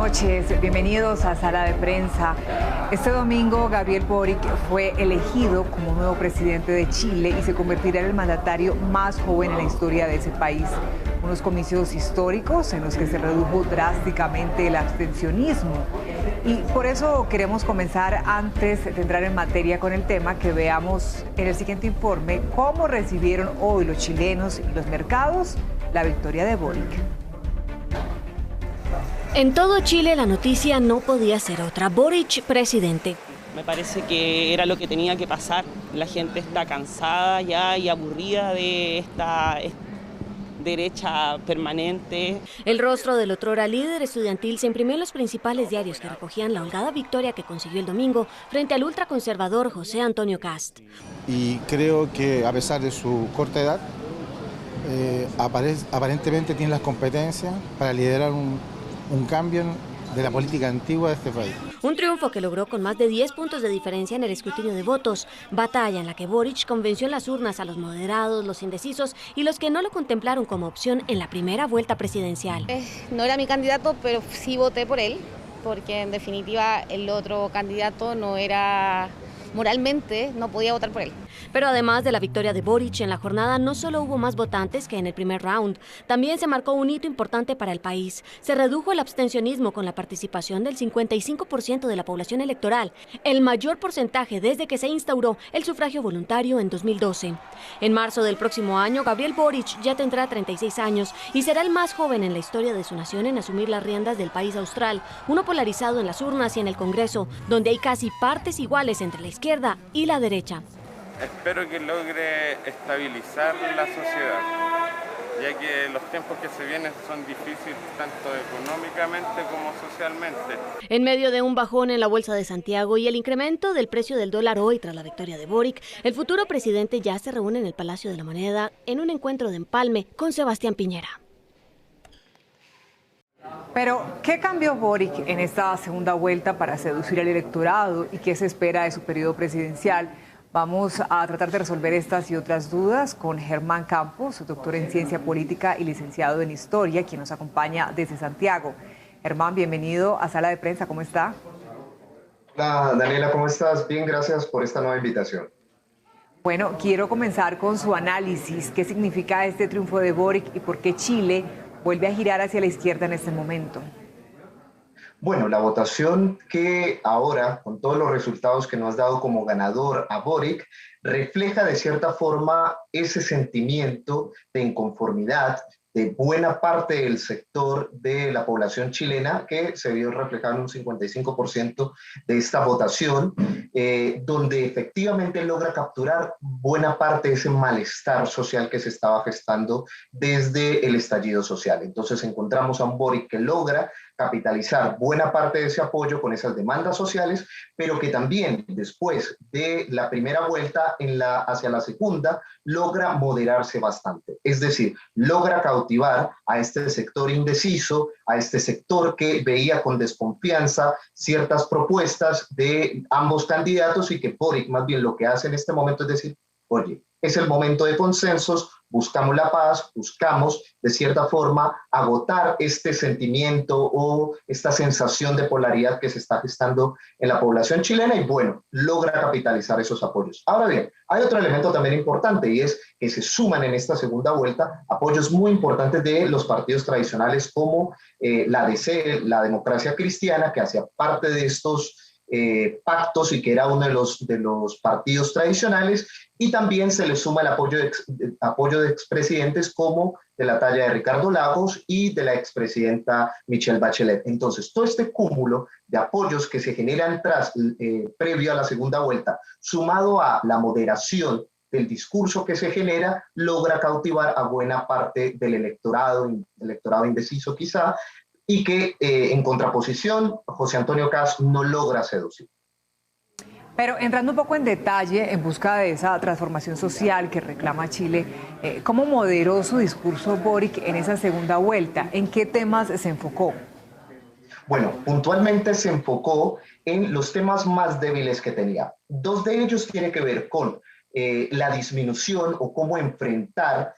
noches, bienvenidos a Sala de Prensa. Este domingo Gabriel Boric fue elegido como nuevo presidente de Chile y se convertirá en el mandatario más joven en la historia de ese país. Unos comicios históricos en los que se redujo drásticamente el abstencionismo. Y por eso queremos comenzar, antes de entrar en materia con el tema, que veamos en el siguiente informe cómo recibieron hoy los chilenos y los mercados la victoria de Boric. En todo Chile la noticia no podía ser otra. Boric presidente. Me parece que era lo que tenía que pasar. La gente está cansada ya y aburrida de esta derecha permanente. El rostro del otrora líder estudiantil se imprimió en los principales diarios que recogían la holgada victoria que consiguió el domingo frente al ultraconservador José Antonio Kast. Y creo que a pesar de su corta edad, aparentemente tiene las competencias para liderar un cambio de la política antigua de este país. Un triunfo que logró con más de 10 puntos de diferencia en el escrutinio de votos. Batalla en la que Boric convenció en las urnas a los moderados, los indecisos y los que no lo contemplaron como opción en la primera vuelta presidencial. No era mi candidato, pero sí voté por él, porque en definitiva el otro candidato no era... moralmente no podía votar por él. Pero además de la victoria de Boric en la jornada, no solo hubo más votantes que en el primer round, también se marcó un hito importante para el país. Se redujo el abstencionismo con la participación del 55% de la población electoral, el mayor porcentaje desde que se instauró el sufragio voluntario en 2012. En marzo del próximo año, Gabriel Boric ya tendrá 36 años y será el más joven en la historia de su nación en asumir las riendas del país austral, uno polarizado en las urnas y en el Congreso, donde hay casi partes iguales entre la izquierda y la derecha. Espero que logre estabilizar la sociedad, ya que los tiempos que se vienen son difíciles tanto económicamente como socialmente. En medio de un bajón en la Bolsa de Santiago y el incremento del precio del dólar hoy tras la victoria de Boric, el futuro presidente ya se reúne en el Palacio de la Moneda en un encuentro de empalme con Sebastián Piñera. Pero, ¿qué cambió Boric en esta segunda vuelta para seducir al electorado y qué se espera de su periodo presidencial? Vamos a tratar de resolver estas y otras dudas con Germán Campos, doctor en Ciencia Política y licenciado en Historia, quien nos acompaña desde Santiago. Germán, bienvenido a Sala de Prensa, ¿cómo está? Hola, Daniela, ¿cómo estás? Bien, gracias por esta nueva invitación. Bueno, quiero comenzar con su análisis. ¿Qué significa este triunfo de Boric y por qué Chile vuelve a girar hacia la izquierda en este momento? Bueno, la votación que ahora, con todos los resultados que nos has dado como ganador a Boric, refleja de cierta forma ese sentimiento de inconformidad de buena parte del sector de la población chilena que se vio reflejado en un 55% de esta votación, donde efectivamente logra capturar buena parte de ese malestar social que se estaba gestando desde el estallido social. Entonces encontramos a un Boric que logra capitalizar buena parte de ese apoyo con esas demandas sociales, pero que también después de la primera vuelta hacia la segunda logra moderarse bastante. Es decir, logra cautivar a este sector indeciso, a este sector que veía con desconfianza ciertas propuestas de ambos candidatos y que Boric más bien lo que hace en este momento es decir, oye, es el momento de consensos, buscamos la paz, buscamos de cierta forma agotar este sentimiento o esta sensación de polaridad que se está gestando en la población chilena y bueno, logra capitalizar esos apoyos. Ahora bien, hay otro elemento también importante y es que se suman en esta segunda vuelta apoyos muy importantes de los partidos tradicionales como la DC, la Democracia Cristiana, que hacía parte de estos pactos y que era uno de los partidos tradicionales, y también se le suma el apoyo de expresidentes como de la talla de Ricardo Lagos y de la expresidenta Michelle Bachelet. Entonces, todo este cúmulo de apoyos que se generan previo a la segunda vuelta, sumado a la moderación del discurso que se genera, logra cautivar a buena parte del electorado indeciso quizá, y que en contraposición José Antonio Kast no logra seducir. Pero entrando un poco en detalle en busca de esa transformación social que reclama Chile, ¿cómo moderó su discurso Boric en esa segunda vuelta? ¿En qué temas se enfocó? Bueno, puntualmente se enfocó en los temas más débiles que tenía. Dos de ellos tienen que ver con la disminución o cómo enfrentar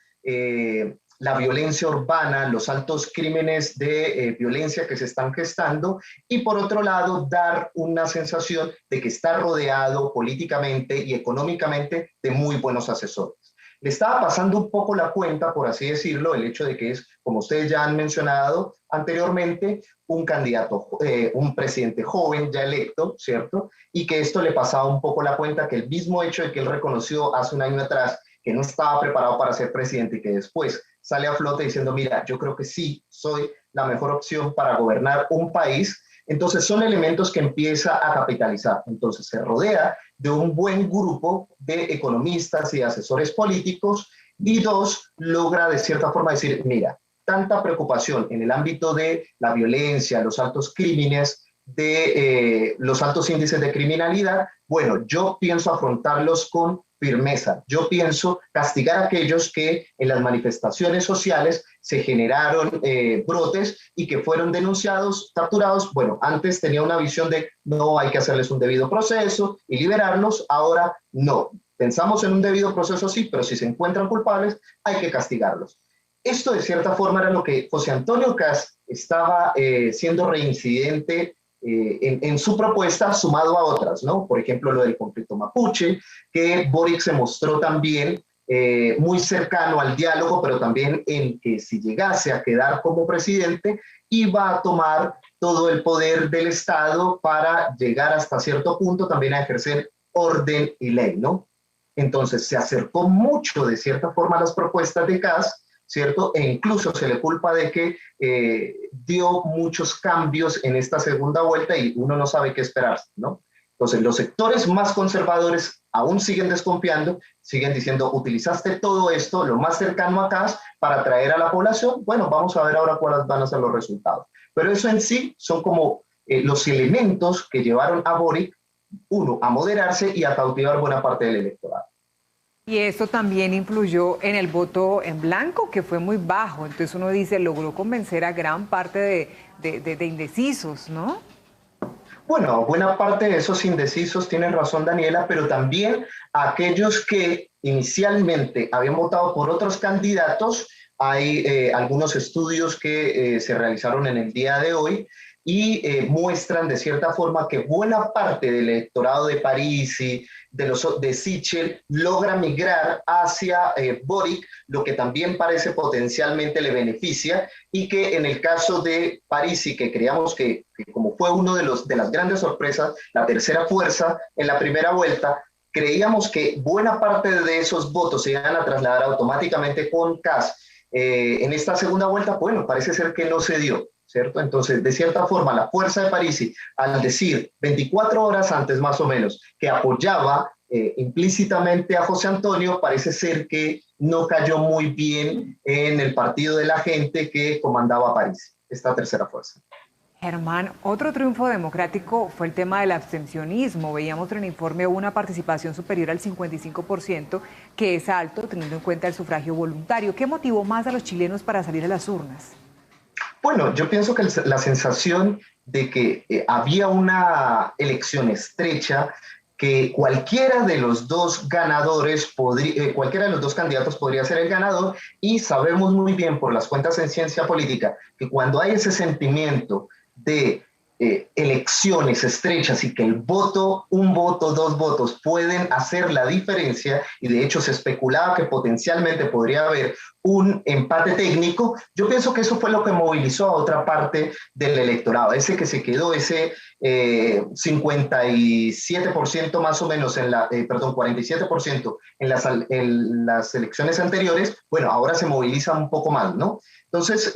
la violencia urbana, los altos crímenes de violencia que se están gestando, y por otro lado, dar una sensación de que está rodeado políticamente y económicamente de muy buenos asesores. Le estaba pasando un poco la cuenta, por así decirlo, el hecho de que es, como ustedes ya han mencionado anteriormente, un candidato, un presidente joven ya electo, ¿cierto? Y que esto le pasaba un poco la cuenta, que el mismo hecho de que él reconoció hace un año atrás que no estaba preparado para ser presidente y que después sale a flote diciendo, mira, yo creo que sí soy la mejor opción para gobernar un país. Entonces son elementos que empieza a capitalizar. Entonces se rodea de un buen grupo de economistas y asesores políticos, y dos, logra de cierta forma decir, mira, tanta preocupación en el ámbito de la violencia, los altos crímenes, de los altos índices de criminalidad, bueno, yo pienso afrontarlos con firmeza. Yo pienso castigar a aquellos que en las manifestaciones sociales se generaron brotes y que fueron denunciados, capturados. Bueno, antes tenía una visión de no, hay que hacerles un debido proceso y liberarlos. Ahora no. Pensamos en un debido proceso, sí, pero si se encuentran culpables, hay que castigarlos. Esto de cierta forma era lo que José Antonio Kast estaba siendo reincidente en su propuesta, sumado a otras, ¿no? Por ejemplo, lo del conflicto mapuche, que Boric se mostró también muy cercano al diálogo, pero también en que si llegase a quedar como presidente, iba a tomar todo el poder del Estado para llegar hasta cierto punto también a ejercer orden y ley, ¿no? Entonces se acercó mucho de cierta forma a las propuestas de Kast, ¿cierto? E incluso se le culpa de que dio muchos cambios en esta segunda vuelta y uno no sabe qué esperarse, ¿no? Entonces, los sectores más conservadores aún siguen desconfiando, siguen diciendo, utilizaste todo esto, lo más cercano a Kast, para atraer a la población. Bueno, vamos a ver ahora cuáles van a ser los resultados. Pero eso en sí son como los elementos que llevaron a Boric, uno, a moderarse y a cautivar buena parte del electorado. Y esto también influyó en el voto en blanco, que fue muy bajo. Entonces uno dice, logró convencer a gran parte de indecisos, ¿no? Bueno, buena parte de esos indecisos, tienen razón Daniela, pero también a aquellos que inicialmente habían votado por otros candidatos. Hay algunos estudios que se realizaron en el día de hoy y muestran de cierta forma que buena parte del electorado de París y de Sichel logra migrar hacia Boric, lo que también parece potencialmente le beneficia, y que en el caso de Parisi, que creíamos que como fue uno de las grandes sorpresas, la tercera fuerza en la primera vuelta, creíamos que buena parte de esos votos se iban a trasladar automáticamente con Kast. En esta segunda vuelta, bueno, parece ser que no se dio, ¿cierto? Entonces, de cierta forma, la fuerza de Parisi, al decir 24 horas antes más o menos que apoyaba implícitamente a José Antonio, parece ser que no cayó muy bien en el partido de la gente que comandaba Parisi, esta tercera fuerza. Germán, otro triunfo democrático fue el tema del abstencionismo. Veíamos en el informe una participación superior al 55%, que es alto teniendo en cuenta el sufragio voluntario. ¿Qué motivó más a los chilenos para salir a las urnas? Bueno, yo pienso que la sensación de que había una elección estrecha, que cualquiera de los dos ganadores, cualquiera de los dos candidatos podría ser el ganador, y sabemos muy bien por las cuentas en ciencia política que cuando hay ese sentimiento de elecciones estrechas y que el voto, un voto, dos votos pueden hacer la diferencia, y de hecho se especulaba que potencialmente podría haber un empate técnico, yo pienso que eso fue lo que movilizó a otra parte del electorado, ese que se quedó, ese 57% más o menos, 47% en las elecciones anteriores, bueno, ahora se moviliza un poco más, ¿no? Entonces,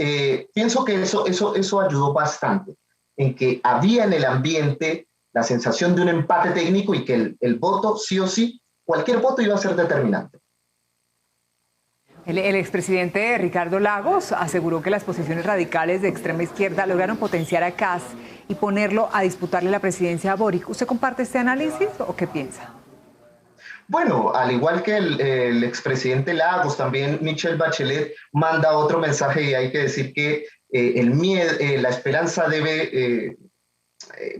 pienso que eso ayudó bastante, en que había en el ambiente la sensación de un empate técnico y que el voto, sí o sí, cualquier voto iba a ser determinante. El expresidente Ricardo Lagos aseguró que las posiciones radicales de extrema izquierda lograron potenciar a Kast y ponerlo a disputarle la presidencia a Boric. ¿Usted comparte este análisis o qué piensa? Bueno, al igual que el expresidente Lagos, también Michelle Bachelet manda otro mensaje, y hay que decir que el miedo, la esperanza debe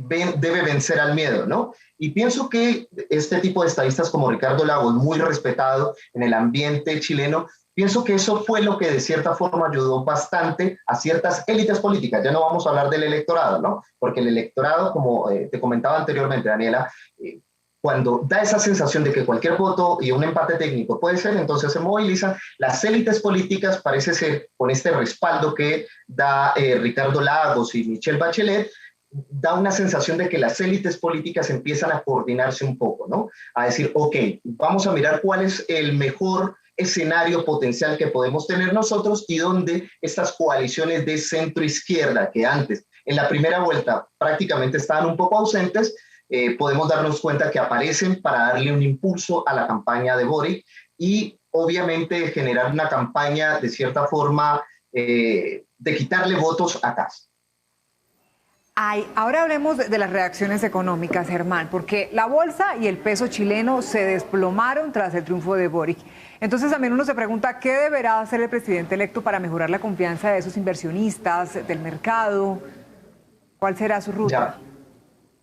vencer al miedo, ¿no? Y pienso que este tipo de estadistas como Ricardo Lagos, muy respetado en el ambiente chileno, Pienso que eso fue lo que de cierta forma ayudó bastante a ciertas élites políticas. Ya no vamos a hablar del electorado, ¿no? Porque el electorado, como te comentaba anteriormente, Daniela, cuando da esa sensación de que cualquier voto y un empate técnico puede ser, entonces se movilizan. Las élites políticas, parece ser, con este respaldo que da Ricardo Lagos y Michelle Bachelet, da una sensación de que las élites políticas empiezan a coordinarse un poco, ¿no? A decir, ok, vamos a mirar cuál es el mejor escenario potencial que podemos tener nosotros y donde estas coaliciones de centro-izquierda, que antes, en la primera vuelta, prácticamente estaban un poco ausentes, podemos darnos cuenta que aparecen para darle un impulso a la campaña de Boric y obviamente generar una campaña de cierta forma de quitarle votos a Kast. Ahora hablemos de las reacciones económicas, Germán, porque la bolsa y el peso chileno se desplomaron tras el triunfo de Boric. Entonces también uno se pregunta qué deberá hacer el presidente electo para mejorar la confianza de esos inversionistas, del mercado. ¿Cuál será su ruta? Ya.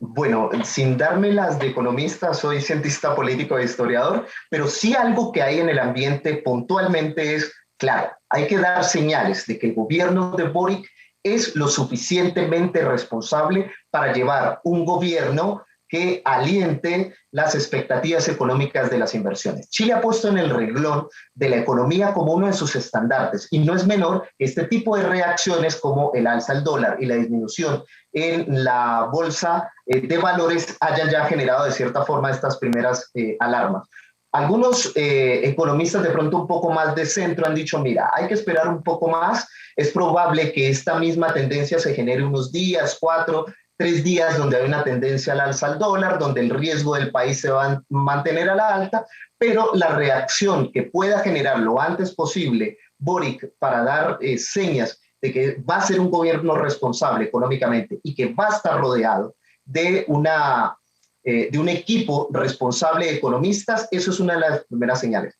Bueno, sin dármelas de economista, soy cientista político e historiador, pero sí algo que hay en el ambiente puntualmente es, claro, hay que dar señales de que el gobierno de Boric es lo suficientemente responsable para llevar un gobierno que aliente las expectativas económicas de las inversiones. Chile ha puesto en el renglón de la economía como uno de sus estandartes y no es menor que este tipo de reacciones como el alza del dólar y la disminución en la bolsa de valores hayan ya generado de cierta forma estas primeras alarmas. Algunos economistas de pronto un poco más de centro han dicho, mira, hay que esperar un poco más, es probable que esta misma tendencia se genere unos días, 4, 3 días donde hay una tendencia al alza al dólar, donde el riesgo del país se va a mantener a la alta, pero la reacción que pueda generar lo antes posible Boric para dar señas de que va a ser un gobierno responsable económicamente y que va a estar rodeado de un equipo responsable de economistas, eso es una de las primeras señales.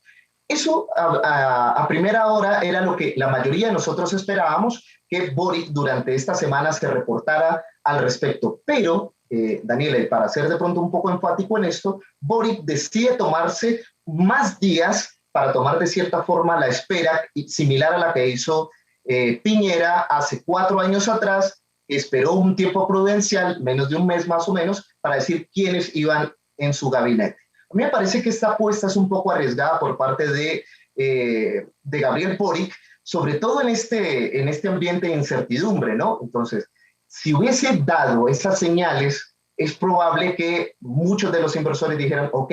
Eso a primera hora era lo que la mayoría de nosotros esperábamos, que Boric durante esta semana se reportara al respecto. Pero, Daniela, para ser de pronto un poco enfático en esto, Boric decide tomarse más días para tomar de cierta forma la espera, similar a la que hizo Piñera hace 4 años atrás, esperó un tiempo prudencial, menos de un mes más o menos, para decir quiénes iban en su gabinete. A mí me parece que esta apuesta es un poco arriesgada por parte de Gabriel Boric, sobre todo en este ambiente de incertidumbre, ¿no? Entonces, si hubiese dado esas señales, es probable que muchos de los inversores dijeran, ok,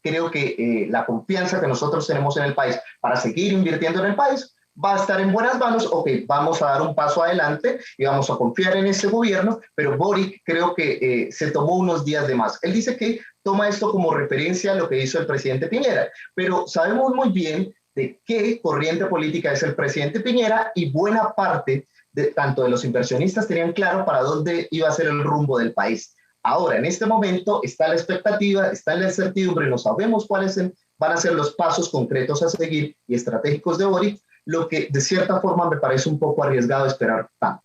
creo que la confianza que nosotros tenemos en el país para seguir invirtiendo en el país va a estar en buenas manos, ok, vamos a dar un paso adelante y vamos a confiar en ese gobierno, pero Boric creo que se tomó unos días de más. Él dice que toma esto como referencia a lo que hizo el presidente Piñera, pero sabemos muy bien de qué corriente política es el presidente Piñera y buena parte tanto de los inversionistas tenían claro para dónde iba a ser el rumbo del país. Ahora, en este momento está la expectativa, está la incertidumbre, no sabemos cuáles van a ser los pasos concretos a seguir y estratégicos de Boric, lo que de cierta forma me parece un poco arriesgado esperar tanto.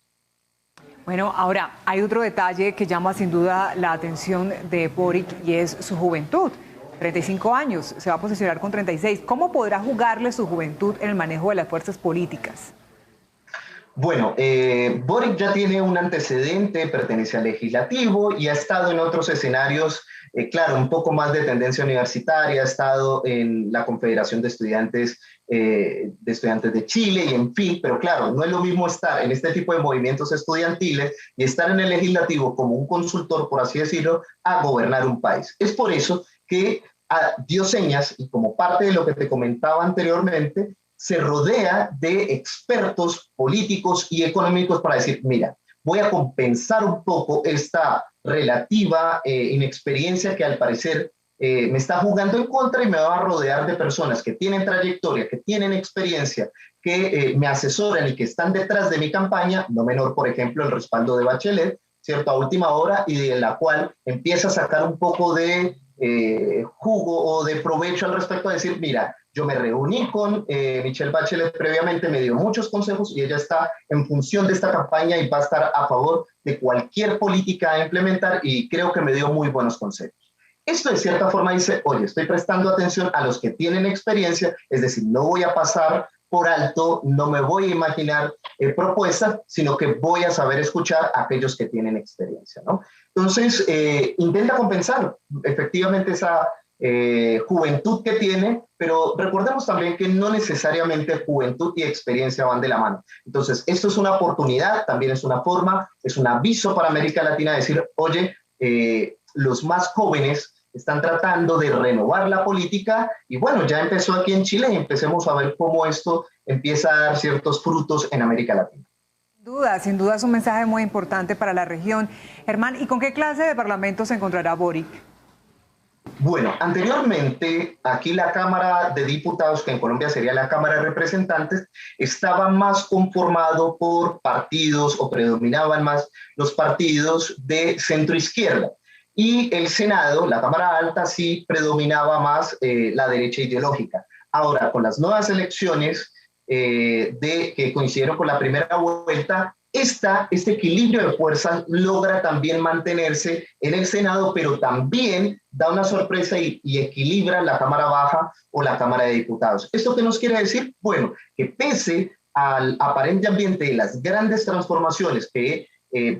Bueno, ahora hay otro detalle que llama sin duda la atención de Boric y es su juventud. 35 años, se va a posicionar con 36. ¿Cómo podrá jugarle su juventud en el manejo de las fuerzas políticas? Bueno, Boric ya tiene un antecedente, pertenece al legislativo y ha estado en otros escenarios, claro, un poco más de tendencia universitaria, ha estado en la Confederación de Estudiantes de Chile y en fin, pero claro, no es lo mismo estar en este tipo de movimientos estudiantiles y estar en el legislativo como un consultor, por así decirlo, a gobernar un país. Es por eso que dio señas y como parte de lo que te comentaba anteriormente, se rodea de expertos políticos y económicos para decir, mira, voy a compensar un poco esta relativa inexperiencia que al parecer me está jugando en contra y me va a rodear de personas que tienen trayectoria, que tienen experiencia, que me asesoran y que están detrás de mi campaña, no menor, por ejemplo, el respaldo de Bachelet, ¿cierto? A última hora y de la cual empieza a sacar un poco de jugo o de provecho al respecto a decir, mira, yo me reuní con Michelle Bachelet previamente, me dio muchos consejos y ella está en función de esta campaña y va a estar a favor de cualquier política a implementar y creo que me dio muy buenos consejos. Esto de cierta forma dice, oye, estoy prestando atención a los que tienen experiencia, es decir, no voy a pasar por alto, no me voy a imaginar propuestas, sino que voy a saber escuchar a aquellos que tienen experiencia, ¿no? Entonces, intenta compensar efectivamente esa juventud que tiene, pero recordemos también que no necesariamente juventud y experiencia van de la mano. Entonces, esto es una oportunidad, también es una forma, es un aviso para América Latina de decir, oye, los más jóvenes están tratando de renovar la política y bueno, ya empezó aquí en Chile y empecemos a ver cómo esto empieza a dar ciertos frutos en América Latina. Sin duda es un mensaje muy importante para la región. Germán, ¿y con qué clase de parlamento se encontrará Boric? Bueno, anteriormente aquí la Cámara de Diputados, que en Colombia sería la Cámara de Representantes, estaba más conformado por partidos o predominaban más los partidos de centro izquierda. Y el Senado, la Cámara Alta, sí predominaba más la derecha ideológica. Ahora, con las nuevas elecciones que coincidieron con la primera vuelta, este equilibrio de fuerzas logra también mantenerse en el Senado, pero también da una sorpresa y equilibra la Cámara Baja o la Cámara de Diputados. ¿Esto qué nos quiere decir? Bueno, que pese al aparente ambiente de las grandes transformaciones que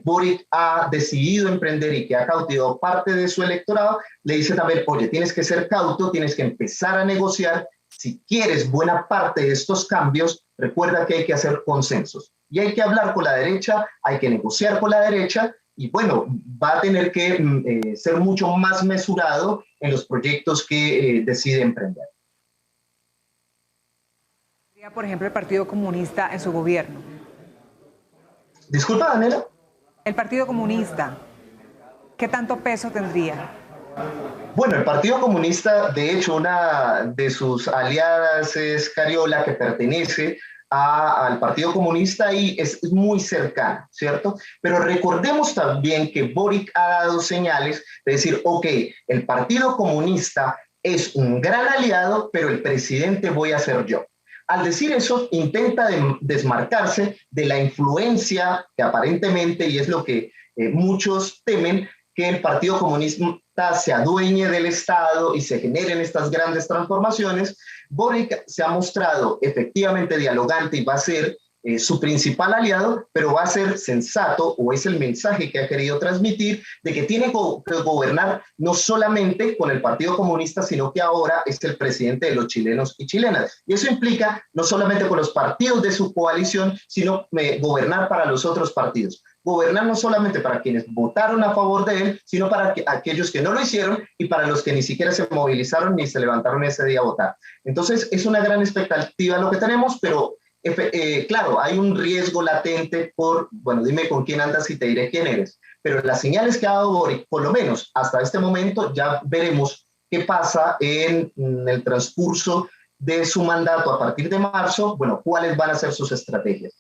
Boric ha decidido emprender y que ha cautivado parte de su electorado, le dice también, oye, tienes que ser cauto, tienes que empezar a negociar. Si quieres buena parte de estos cambios, recuerda que hay que hacer consensos. Y hay que hablar con la derecha, hay que negociar con la derecha, y bueno, va a tener que ser mucho más mesurado en los proyectos que decide emprender. Por ejemplo, el Partido Comunista en su gobierno. Disculpa, Daniela. El Partido Comunista, ¿qué tanto peso tendría? Bueno, el Partido Comunista, de hecho, una de sus aliadas es Cariola, que pertenece al Partido Comunista y es muy cercana, ¿cierto? Pero recordemos también que Boric ha dado señales de decir, ok, el Partido Comunista es un gran aliado, pero el presidente voy a ser yo. Al decir eso, intenta desmarcarse de la influencia que aparentemente, y es lo que muchos temen, que el Partido Comunista se adueñe del Estado y se generen estas grandes transformaciones. Boric se ha mostrado efectivamente dialogante y va a ser su principal aliado, pero va a ser sensato, o es el mensaje que ha querido transmitir, de que tiene que gobernar no solamente con el Partido Comunista, sino que ahora es el presidente de los chilenos y chilenas. Y eso implica no solamente con los partidos de su coalición, sino gobernar para los otros partidos. Gobernar no solamente para quienes votaron a favor de él, sino para aquellos que no lo hicieron y para los que ni siquiera se movilizaron ni se levantaron ese día a votar. Entonces, es una gran expectativa lo que tenemos, pero claro, hay un riesgo latente por, bueno, dime con quién andas y te diré quién eres. Pero las señales que ha dado Boric, por lo menos hasta este momento, ya veremos qué pasa en el transcurso de su mandato a partir de marzo, bueno, cuáles van a ser sus estrategias.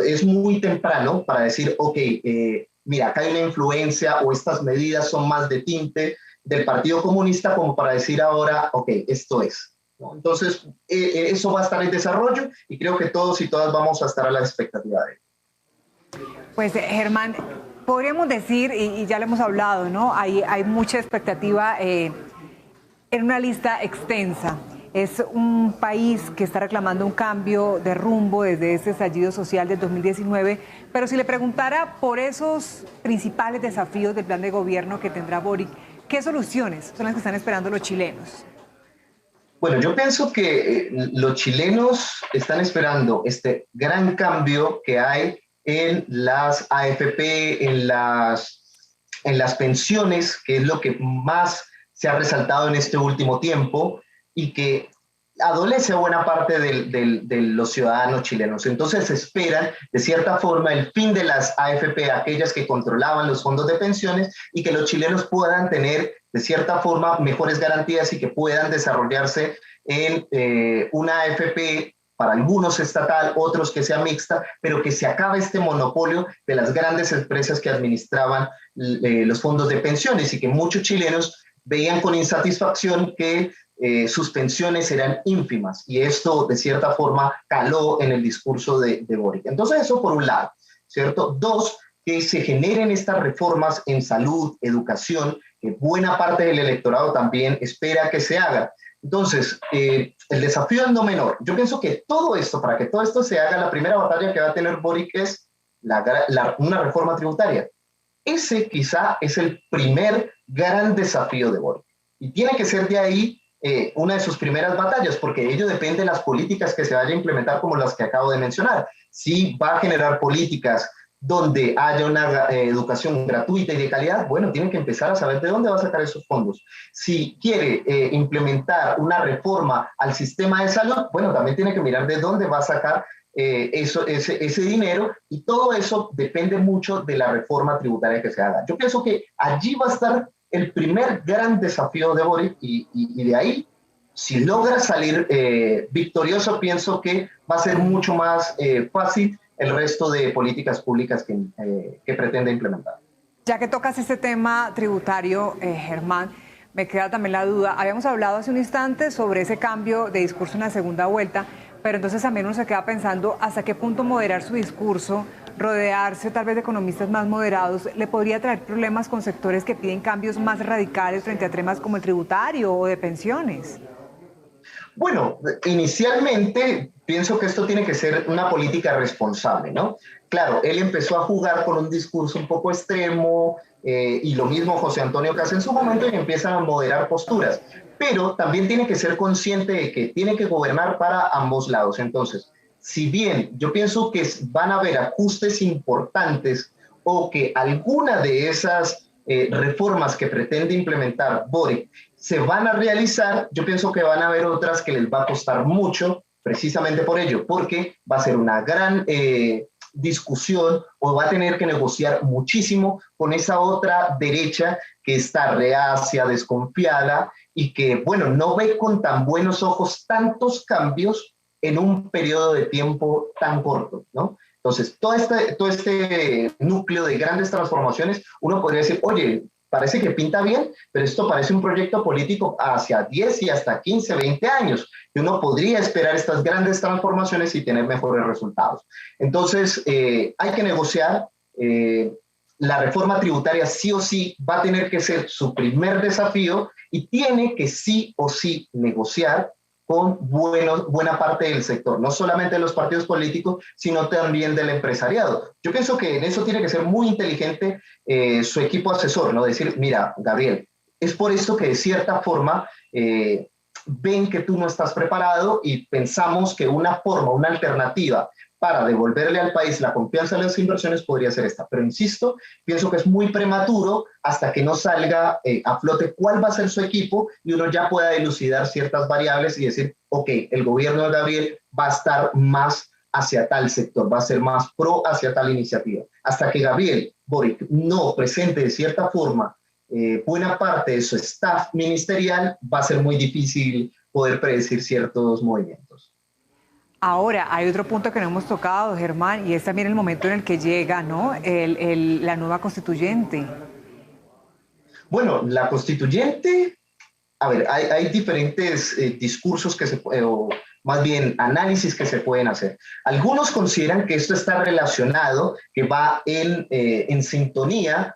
Es muy temprano para decir, ok, mira, acá hay una influencia o estas medidas son más de tinte del Partido Comunista como para decir ahora, ok, esto es. ¿No? Entonces, eso va a estar en desarrollo y creo que todos y todas vamos a estar a la expectativa de ello. Pues, Germán, podríamos decir, y ya lo hemos hablado, ¿no? Hay mucha expectativa en una lista extensa. Es un país que está reclamando un cambio de rumbo desde ese estallido social del 2019, pero si le preguntara por esos principales desafíos del plan de gobierno que tendrá Boric, ¿qué soluciones son las que están esperando los chilenos? Bueno, yo pienso que los chilenos están esperando este gran cambio que hay en las AFP, en las pensiones, que es lo que más se ha resaltado en este último tiempo, y que adolece buena parte de los ciudadanos chilenos. Entonces esperan, de cierta forma, el fin de las AFP, aquellas que controlaban los fondos de pensiones, y que los chilenos puedan tener, de cierta forma, mejores garantías y que puedan desarrollarse en una AFP, para algunos estatal, otros que sea mixta, pero que se acabe este monopolio de las grandes empresas que administraban los fondos de pensiones, y que muchos chilenos veían con insatisfacción que sus pensiones eran ínfimas, y esto de cierta forma caló en el discurso de Boric. Entonces eso por un lado, ¿cierto? Dos, que se generen estas reformas en salud, educación, que buena parte del electorado también espera que se haga. Entonces, el desafío es no menor. Yo pienso que todo esto, para que todo esto se haga, la primera batalla que va a tener Boric es una reforma tributaria. Ese quizá es el primer gran desafío de Boric. Y tiene que ser de ahí una de sus primeras batallas, porque de ello depende las políticas que se vayan a implementar, como las que acabo de mencionar. Si va a generar políticas donde haya una educación gratuita y de calidad, bueno, tienen que empezar a saber de dónde va a sacar esos fondos. Si quiere implementar una reforma al sistema de salud, bueno, también tiene que mirar de dónde va a sacar ese dinero, y todo eso depende mucho de la reforma tributaria que se haga. Yo pienso que allí va a estar el primer gran desafío de Boric, y de ahí, si logra salir victorioso, pienso que va a ser mucho más fácil el resto de políticas públicas que pretende implementar. Ya que tocas este tema tributario, Germán, me queda también la duda. Habíamos hablado hace un instante sobre ese cambio de discurso en la segunda vuelta, pero entonces también uno se queda pensando hasta qué punto moderar su discurso, rodearse tal vez de economistas más moderados, le podría traer problemas con sectores que piden cambios más radicales frente a temas como el tributario o de pensiones. Bueno, inicialmente pienso que esto tiene que ser una política responsable, ¿no? Claro, él empezó a jugar con un discurso un poco extremo, y lo mismo José Antonio Caz en su momento, y empiezan a moderar posturas, pero también tiene que ser consciente de que tiene que gobernar para ambos lados. Entonces, si bien yo pienso que van a haber ajustes importantes, o que alguna de esas reformas que pretende implementar Boric se van a realizar, yo pienso que van a haber otras que les va a costar mucho, precisamente por ello, porque va a ser una gran discusión, o va a tener que negociar muchísimo con esa otra derecha que está reacia, desconfiada, y que, bueno, no ve con tan buenos ojos tantos cambios en un periodo de tiempo tan corto, ¿no? Entonces, todo este núcleo de grandes transformaciones, uno podría decir, oye, parece que pinta bien, pero esto parece un proyecto político hacia 10 y hasta 15, 20 años, que uno podría esperar estas grandes transformaciones y tener mejores resultados. Entonces, hay que negociar. La reforma tributaria sí o sí va a tener que ser su primer desafío, y tiene que sí o sí negociar con buena parte del sector, no solamente de los partidos políticos, sino también del empresariado. Yo pienso que en eso tiene que ser muy inteligente su equipo asesor, ¿no? Decir, mira, Gabriel, es por esto que de cierta forma ven que tú no estás preparado, y pensamos que una forma, una alternativa para devolverle al país la confianza de las inversiones podría ser esta. Pero insisto, pienso que es muy prematuro hasta que no salga a flote cuál va a ser su equipo, y uno ya pueda dilucidar ciertas variables y decir, ok, el gobierno de Gabriel va a estar más hacia tal sector, va a ser más pro hacia tal iniciativa. Hasta que Gabriel Boric no presente de cierta forma buena parte de su staff ministerial, va a ser muy difícil poder predecir ciertos movimientos. Ahora, hay otro punto que no hemos tocado, Germán, y es también el momento en el que llega, ¿no? La nueva constituyente. Bueno, la constituyente, a ver, hay diferentes discursos o más bien análisis que se pueden hacer. Algunos consideran que esto está relacionado, que va en sintonía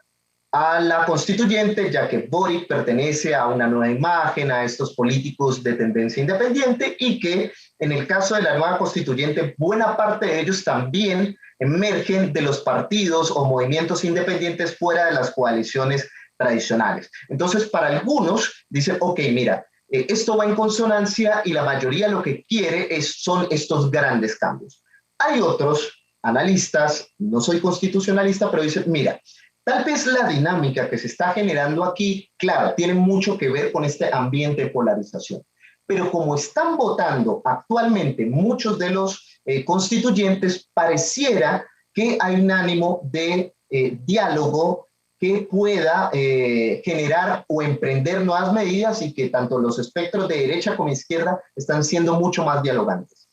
a la constituyente, ya que Boric pertenece a una nueva imagen, a estos políticos de tendencia independiente, y que en el caso de la nueva constituyente, buena parte de ellos también emergen de los partidos o movimientos independientes fuera de las coaliciones tradicionales. Entonces, para algunos dicen, ok, mira, esto va en consonancia, y la mayoría lo que quiere son estos grandes cambios. Hay otros analistas, no soy constitucionalista, pero dicen, mira, tal vez la dinámica que se está generando aquí, claro, tiene mucho que ver con este ambiente de polarización. Pero como están votando actualmente muchos de los constituyentes, pareciera que hay un ánimo de diálogo que pueda generar o emprender nuevas medidas, y que tanto los espectros de derecha como izquierda están siendo mucho más dialogantes.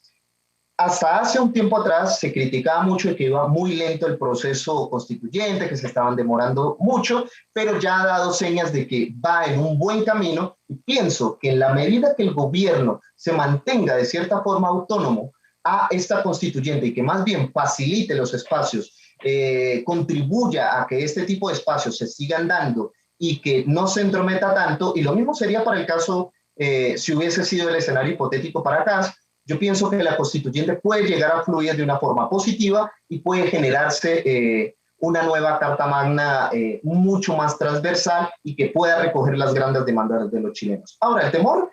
Hasta hace un tiempo atrás se criticaba mucho de que iba muy lento el proceso constituyente, que se estaban demorando mucho, pero ya ha dado señas de que va en un buen camino, y pienso que en la medida que el gobierno se mantenga de cierta forma autónomo a esta constituyente, y que más bien facilite los espacios contribuya a que este tipo de espacios se sigan dando y que no se entrometa tanto, y lo mismo sería para el caso, si hubiese sido el escenario hipotético para CAS. Yo pienso que la constituyente puede llegar a fluir de una forma positiva y puede generarse una nueva Carta Magna mucho más transversal y que pueda recoger las grandes demandas de los chilenos. Ahora, el temor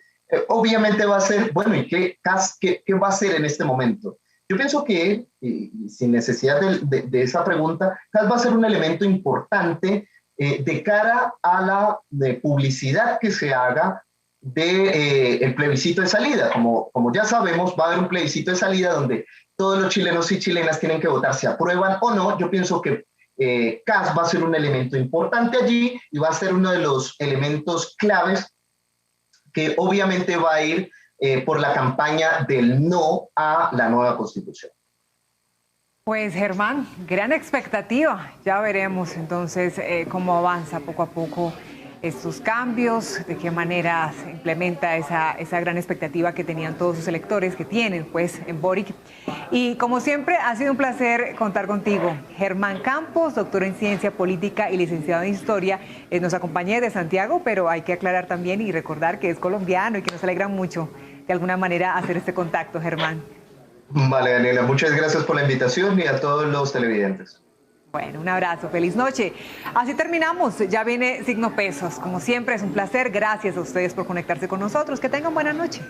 obviamente va a ser, bueno, ¿y qué va a hacer en este momento? Yo pienso que, sin necesidad de esa pregunta, CAS va a ser un elemento importante de cara a la publicidad que se haga del plebiscito de salida. Como ya sabemos, va a haber un plebiscito de salida donde todos los chilenos y chilenas tienen que votar si aprueban o no. Yo pienso que CAS va a ser un elemento importante allí y va a ser uno de los elementos claves que obviamente va a ir por la campaña del no a la nueva Constitución. Pues Germán, gran expectativa. Ya veremos entonces cómo avanza poco a poco estos cambios, de qué manera se implementa esa gran expectativa que tenían todos sus electores, que tienen pues en Boric. Y como siempre ha sido un placer contar contigo. Germán Campos, doctor en Ciencia Política y licenciado en Historia, nos acompaña de Santiago, pero hay que aclarar también y recordar que es colombiano y que nos alegra mucho de alguna manera hacer este contacto, Germán. Vale, Daniela, muchas gracias por la invitación y a todos los televidentes. Bueno, un abrazo, feliz noche. Así terminamos, ya viene Signo Pesos. Como siempre es un placer, gracias a ustedes por conectarse con nosotros, que tengan buena noche.